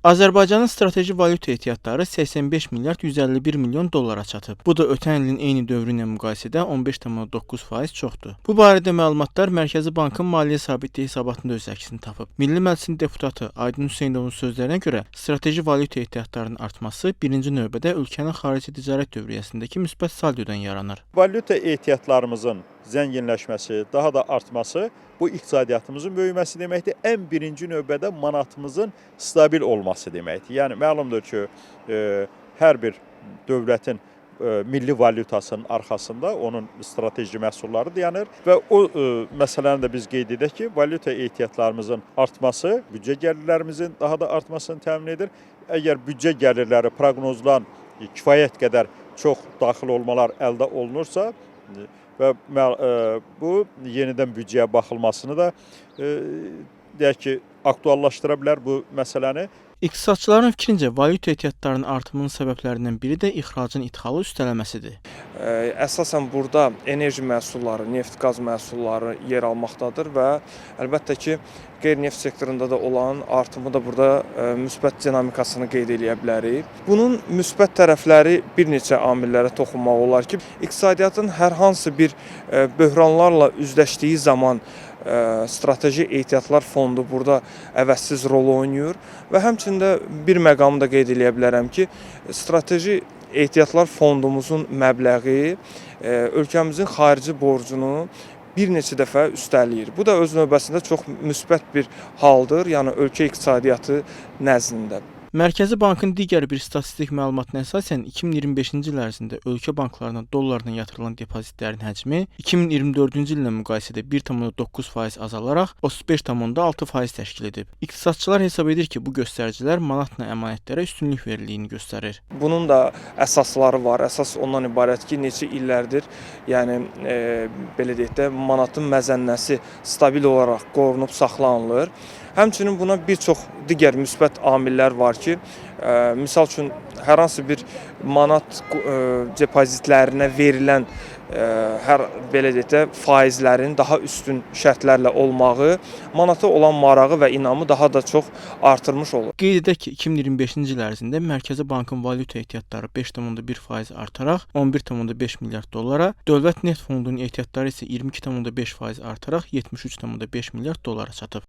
Azərbaycanın strateji valyuta ehtiyatları 85 milyard 151 milyon dollara çatıb. Bu da ötən ilin eyni dövrü ilə müqayisədə 15,9% çoxdur. Bu barədə məlumatlar Mərkəzi Bankın Maliyyə Sabitliyi hesabatında öz əksini tapıb. Milli Məclisin deputatı Aydın Hüseynovun sözlərinə görə strateji valyuta ehtiyatlarının artması birinci növbədə ölkənin xarici ticarət dövriyyəsindəki müsbət saldodan yaranır. Valyuta ehtiyatlarımızın zənginləşməsi, daha da artması bu iqtisadiyyatımızın böyüməsi deməkdir. Ən birinci növbədə manatımızın stabil olması deməkdir. Yəni məlumdur ki, hər bir dövlətin milli valyutasının arxasında onun strateji məhsulları dayanır və o məsələni də biz qeyd edək ki, valyuta ehtiyatlarımızın artması büdcə gəlirlərimizin daha da artmasını təmin edir. Əgər büdcə gəlirləri proqnozlan kifayət qədər çox daxil olmalar əldə olunursa və bu yenidən büdcəyə baxılmasını da deyək ki, aktuallaşdıra bilər bu məsələni. İqtisadçıların fikrincə, valyuta ehtiyatlarının artımının səbəblərindən biri də ixracın idxalı üstələməsidir. Əsasən burada enerji məhsulları, neft-qaz məhsulları yer almaqdadır və əlbəttə ki, qeyri-neft sektorunda da olan artımı da burada müsbət dinamikasını qeyd edə bilərik. Bunun müsbət tərəfləri bir neçə amillərə toxunmaq olar ki, iqtisadiyyatın hər hansı bir böhranlarla üzləşdiyi zaman strateji ehtiyatlar fondu burada əvəzsiz rol oynayır və həmçində bir məqamı da qeyd edə bilərəm ki, strateji ehtiyatlar fondumuzun məbləği ölkəmizin xarici borcunu bir neçə dəfə üstələyir. Bu da öz növbəsində çox müsbət bir haldır, yəni ölkə iqtisadiyyatı nəzdində. Mərkəzi Bankın digər bir statistik məlumatına əsasən 2025-ci il ərzində ölkə banklarına dollarla yatırılan depozitlərin həcmi 2024-cü illə müqayisədə 1,9% azalaraq 35,6% təşkil edib. İqtisadçılar hesab edir ki, bu göstəricilər manatla əmanətlərə üstünlük verildiyini göstərir. Bunun da əsasları var. Əsas ondan ibarət ki, neçə illərdir, yəni belə deyək də, manatın məzənnəsi stabil olaraq qorunub saxlanılır. Həmçinin buna bir çox digər müsbət amillər var ki, misal üçün hər hansı bir manat depozitlərinə verilən belə deyək də, faizlərin daha üstün şərtlərlə olmağı manata olan marağı və inamı daha da çox artırmış olur. Qeyd edək ki, 2025-ci il ərzində Mərkəzi Bankın valyuta ehtiyatları 5,1% artaraq 11,5 milyard dollara, Dövlət Neft Fondunun ehtiyatları isə 22,5% artaraq 73,5 milyard dollara çatıb.